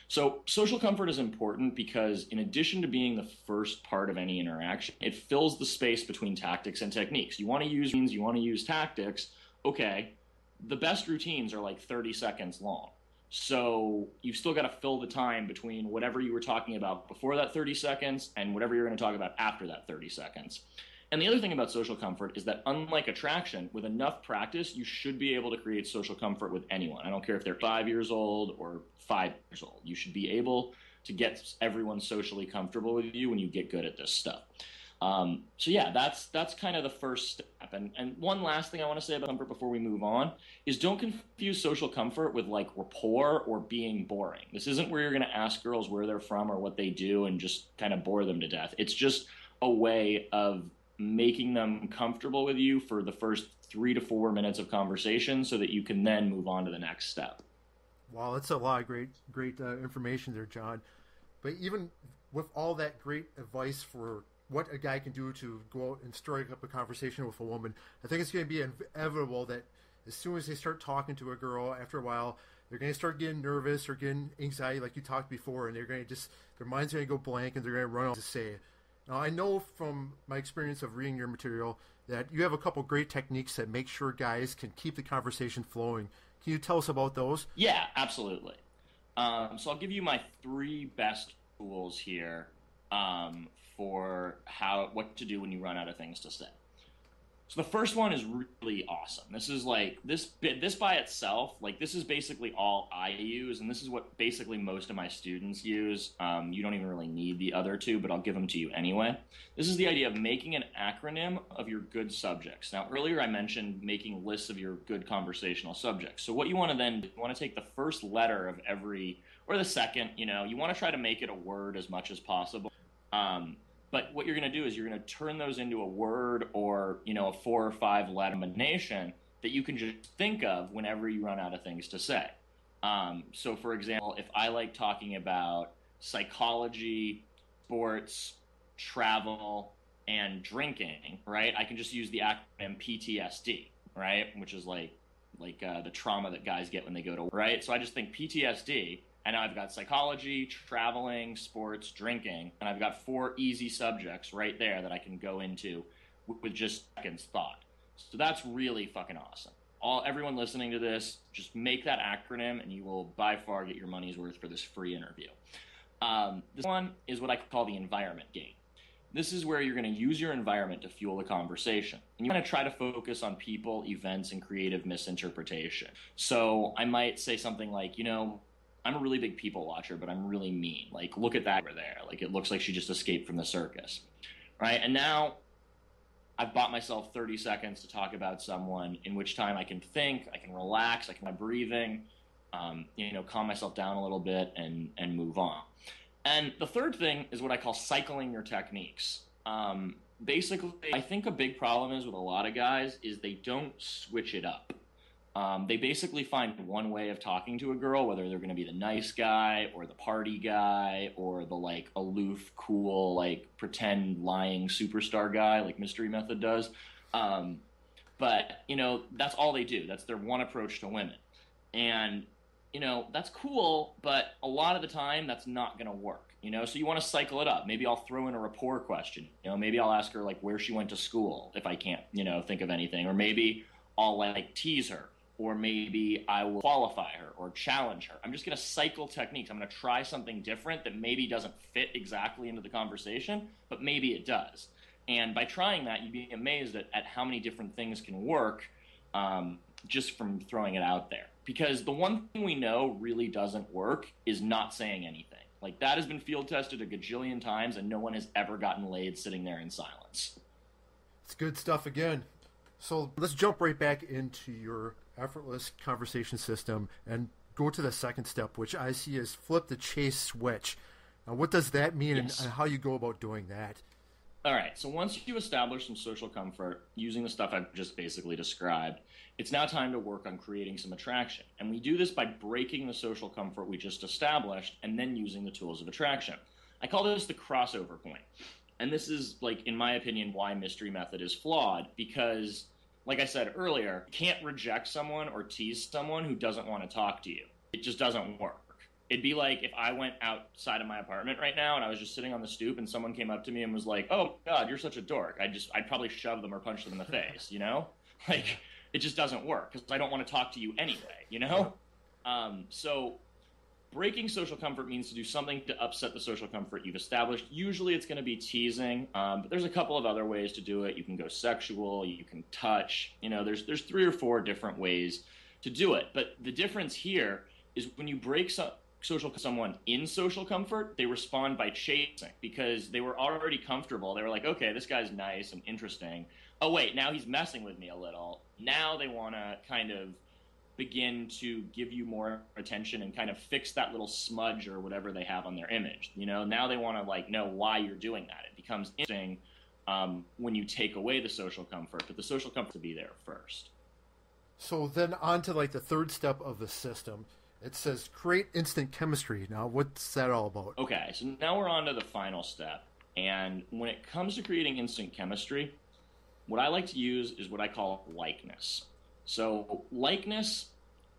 So social comfort is important because in addition to being the first part of any interaction, it fills the space between tactics and techniques. You want to use means, you want to use tactics. Okay, the best routines are like 30 seconds long. So you've still got to fill the time between whatever you were talking about before that 30 seconds and whatever you're going to talk about after that 30 seconds. And the other thing about social comfort is that unlike attraction, with enough practice, you should be able to create social comfort with anyone. I don't care if they're 5 years old or 5 years old. You should be able to get everyone socially comfortable with you when you get good at this stuff. So yeah, that's kind of the first step. And one last thing I want to say about comfort before we move on is don't confuse social comfort with like rapport or being boring. This isn't where you're going to ask girls where they're from or what they do and just kind of bore them to death. It's just a way of making them comfortable with you for the first 3 to 4 minutes of conversation so that you can then move on to the next step. Wow, that's a lot of great information there, John. But even with all that great advice for what a guy can do to go out and strike up a conversation with a woman, I think it's going to be inevitable that as soon as they start talking to a girl, after a while, they're going to start getting nervous or getting anxiety like you talked before, and they're going to just, their mind's going to go blank and they're going to run out to say it. Now, I know from my experience of reading your material that you have a couple great techniques that make sure guys can keep the conversation flowing. Can you tell us about those? Yeah, absolutely. So I'll give you my 3 best tools here for what to do when you run out of things to say. So the first one is really awesome. This is like this by itself. Like this is basically all I use, and this is what basically most of my students use. You don't even really need the other 2, but I'll give them to you anyway. This is the idea of making an acronym of your good subjects. Now, earlier I mentioned making lists of your good conversational subjects. So what you want to then do, you want to take the first letter of every, or the second. You want to try to make it a word as much as possible. But what you're going to do is you're going to turn those into a word or, a 4 or 5 letter combination that you can just think of whenever you run out of things to say. So, for example, if I like talking about psychology, sports, travel, and drinking, right, I can just use the acronym PTSD, right, which is like the trauma that guys get when they go to work, right? So I just think PTSD. And now I've got psychology, traveling, sports, drinking, and I've got 4 easy subjects right there that I can go into with just seconds thought. So that's really fucking awesome. Everyone listening to this, just make that acronym and you will by far get your money's worth for this free interview. This one is what I call the environment game. This is where you're going to use your environment to fuel the conversation. And you want to try to focus on people, events, and creative misinterpretation. So I might say something like, I'm a really big people watcher, but I'm really mean. Like, look at that over there. Like, it looks like she just escaped from the circus, right? And now I've bought myself 30 seconds to talk about someone, in which time I can think, I can relax, I can have breathing, calm myself down a little bit and move on. And the third thing is what I call cycling your techniques. Basically, I think a big problem is with a lot of guys is they don't switch it up. They basically find one way of talking to a girl, whether they're going to be the nice guy or the party guy or the like aloof, cool, like pretend lying superstar guy like Mystery Method does. But, that's all they do. That's their one approach to women. And, that's cool, but a lot of the time that's not going to work, so you want to cycle it up. Maybe I'll throw in a rapport question. Maybe I'll ask her like where she went to school if I can't, think of anything. Or maybe I'll like tease her. Or maybe I will qualify her or challenge her. I'm just going to cycle techniques. I'm going to try something different that maybe doesn't fit exactly into the conversation, but maybe it does. And by trying that, you'd be amazed at how many different things can work just from throwing it out there. Because the one thing we know really doesn't work is not saying anything. Like, that has been field tested a gajillion times, and no one has ever gotten laid sitting there in silence. It's good stuff again. So let's jump right back into your effortless conversation system and go to the second step, which I see as flip the chase switch. Now, what does that mean? Yes. And how you go about doing that? All right, so once you establish some social comfort using the stuff I've just basically described, it's now time to work on creating some attraction. And we do this by breaking the social comfort we just established and then using the tools of attraction. I call this the crossover point. And this is, like, in my opinion, why Mystery Method is flawed, because like I said earlier, you can't reject someone or tease someone who doesn't want to talk to you. It just doesn't work. It'd be like if I went outside of my apartment right now and I was just sitting on the stoop and someone came up to me and was like, "Oh God, you're such a dork." I'd probably shove them or punch them in the face, you know? Like it just doesn't work because I don't want to talk to you anyway, you know? So breaking social comfort means to do something to upset the social comfort you've established. Usually it's going to be teasing, but there's a couple of other ways to do it. You can go sexual, you can touch, you know, there's 3 or 4 different ways to do it. But the difference here is when you break someone in social comfort, they respond by chasing because they were already comfortable. They were like, okay, this guy's nice and interesting. Oh, wait, now he's messing with me a little. Now they want to kind of begin to give you more attention and kind of fix that little smudge or whatever they have on their image. You know, now they want to like know why you're doing that. It becomes interesting when you take away the social comfort, but the social comfort to be there first. So then on to like the third step of the system. It says create instant chemistry. Now, what's that all about? Okay, so now we're on to the final step. And when it comes to creating instant chemistry, what I like to use is what I call likeness. So likeness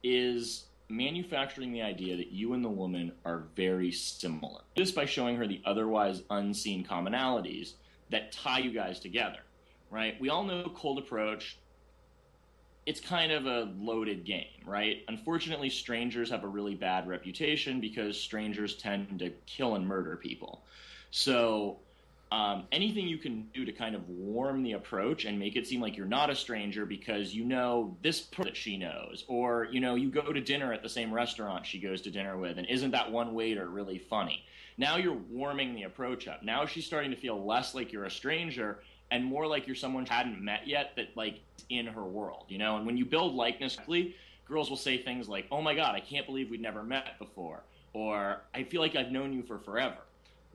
is manufacturing the idea that you and the woman are very similar, just by showing her the otherwise unseen commonalities that tie you guys together, right? We all know cold approach. It's kind of a loaded game, right? Unfortunately, strangers have a really bad reputation because strangers tend to kill and murder people. So anything you can do to kind of warm the approach and make it seem like you're not a stranger because you know this person that she knows, or you know you go to dinner at the same restaurant she goes to dinner with, and isn't that one waiter really funny? Now you're warming the approach up. Now she's starting to feel less like you're a stranger and more like you're someone she hadn't met yet that like in her world, you know? And when you build likeness quickly, girls will say things like, "Oh my God, I can't believe we'd never met before," or "I feel like I've known you for forever."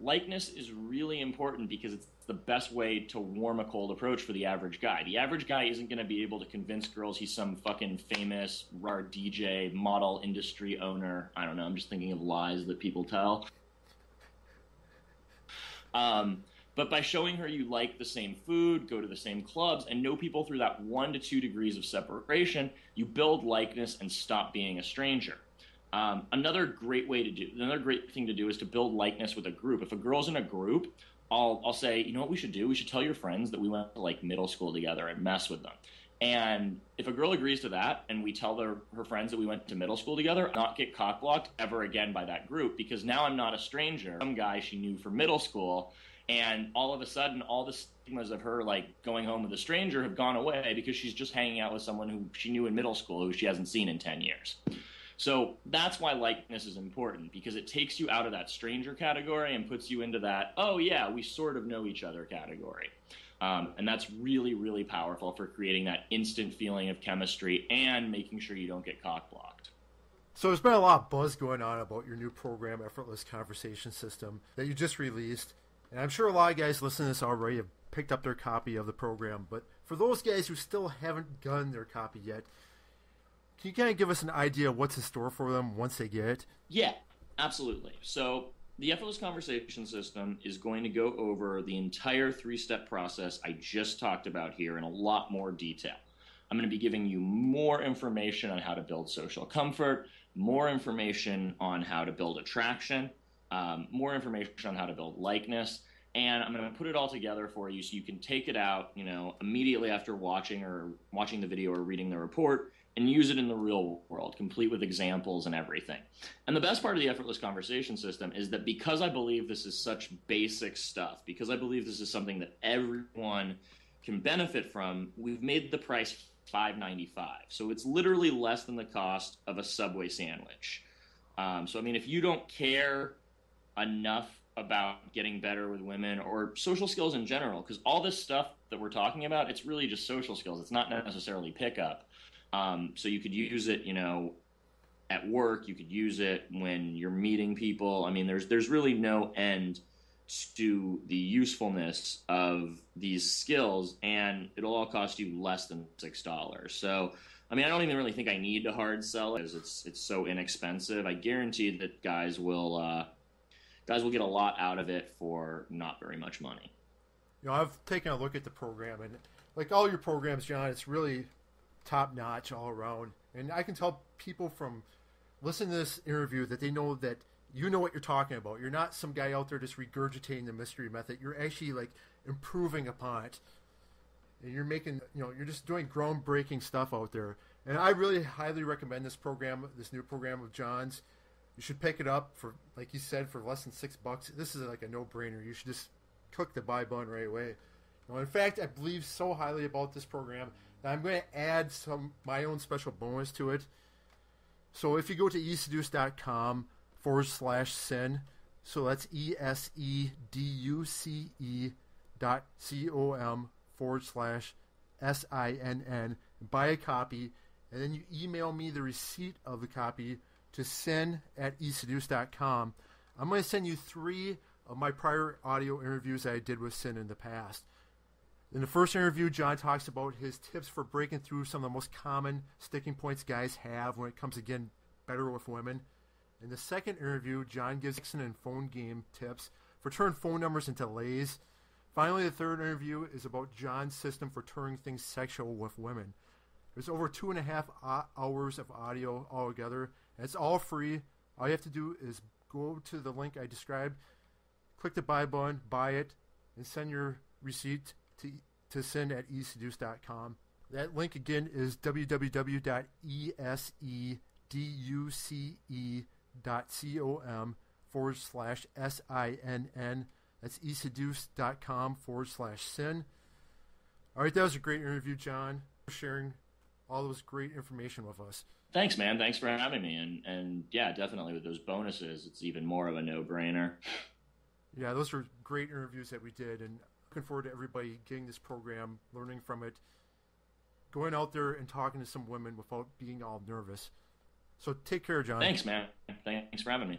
Likeness is really important because it's the best way to warm a cold approach for the average guy. The average guy isn't going to be able to convince girls he's some fucking famous rare DJ, model industry owner. I don't know, I'm just thinking of lies that people tell. But by showing her you like the same food, go to the same clubs, and know people through that 1 to 2 degrees of separation, you build likeness and stop being a stranger. Another great thing to do is to build likeness with a group. If a girl's in a group, I'll say, you know what we should do? We should tell your friends that we went to like middle school together and mess with them. And if a girl agrees to that, and we tell her friends that we went to middle school together, I'll not get cock-blocked ever again by that group, because now I'm not a stranger. Some guy she knew from middle school, and all of a sudden, all the stigmas of her like going home with a stranger have gone away because she's just hanging out with someone who she knew in middle school who she hasn't seen in 10 years. So that's why likeness is important, because it takes you out of that stranger category and puts you into that, oh yeah, we sort of know each other category. And that's really, really powerful for creating that instant feeling of chemistry and making sure you don't get cock-blocked. So there's been a lot of buzz going on about your new program, Effortless Conversation System, that you just released. And I'm sure a lot of guys listening to this already have picked up their copy of the program. But for those guys who still haven't gotten their copy yet, can you kind of give us an idea of what's in store for them once they get it? Yeah, absolutely. So the Effortless Conversation System is going to go over the entire 3-step process I just talked about here in a lot more detail. I'm going to be giving you more information on how to build social comfort, more information on how to build attraction, more information on how to build likeness, and I'm going to put it all together for you so you can take it out, you know, immediately after watching the video or reading the report, and use it in the real world, complete with examples and everything. And the best part of the Effortless Conversation System is that because I believe this is such basic stuff, because I believe this is something that everyone can benefit from, we've made the price $5.95. So it's literally less than the cost of a Subway sandwich. So, I mean, if you don't care enough about getting better with women or social skills in general, because all this stuff that we're talking about, it's really just social skills. It's not necessarily pickup. So you could use it, you know, at work. You could use it when you're meeting people. I mean, there's really no end to the usefulness of these skills, and it'll all cost you less than $6. So, I mean, I don't even really think I need to hard sell it because it's so inexpensive. I guarantee that guys will get a lot out of it for not very much money. You know, I've taken a look at the program, and like all your programs, John, it's really top-notch all around. And I can tell people from listen to this interview, that they know that you know what you're talking about. You're not some guy out there just regurgitating the mystery method. You're actually like improving upon it. And you're making, you're just doing groundbreaking stuff out there. And I really highly recommend this program, this new program of Jon's. You should pick it up for, like you said, for less than $6. This is like a no-brainer. You should just click the buy button right away. In fact, I believe so highly about this program that I'm going to add my own special bonus to it. So if you go to eseduce.com/sin, so that's eseduce.com/SINN, buy a copy, and then you email me the receipt of the copy to sin@eseduce.com. I'm going to send you 3 of my prior audio interviews that I did with Sin in the past. In the first interview, Jon talks about his tips for breaking through some of the most common sticking points guys have when it comes to getting better with women. In the second interview, Jon gives excellent phone game tips for turning phone numbers into lays. Finally, the third interview is about Jon's system for turning things sexual with women. There's over 2.5 hours of audio altogether, and it's all free. All you have to do is go to the link I described, click the buy button, buy it, and send your receipt to sin@eseduce.com. That link again is www.eseduce.com/SINN. That's eseduce.com/sin. All right, that was a great interview, Jon, for sharing all those great information with us. Thanks, man. Thanks for having me. And yeah, definitely with those bonuses, it's even more of a no-brainer. Yeah, those were great interviews that we did, and looking forward to everybody getting this program, learning from it, going out there and talking to some women without being all nervous. So take care, Jon. Thanks, man. Thanks for having me.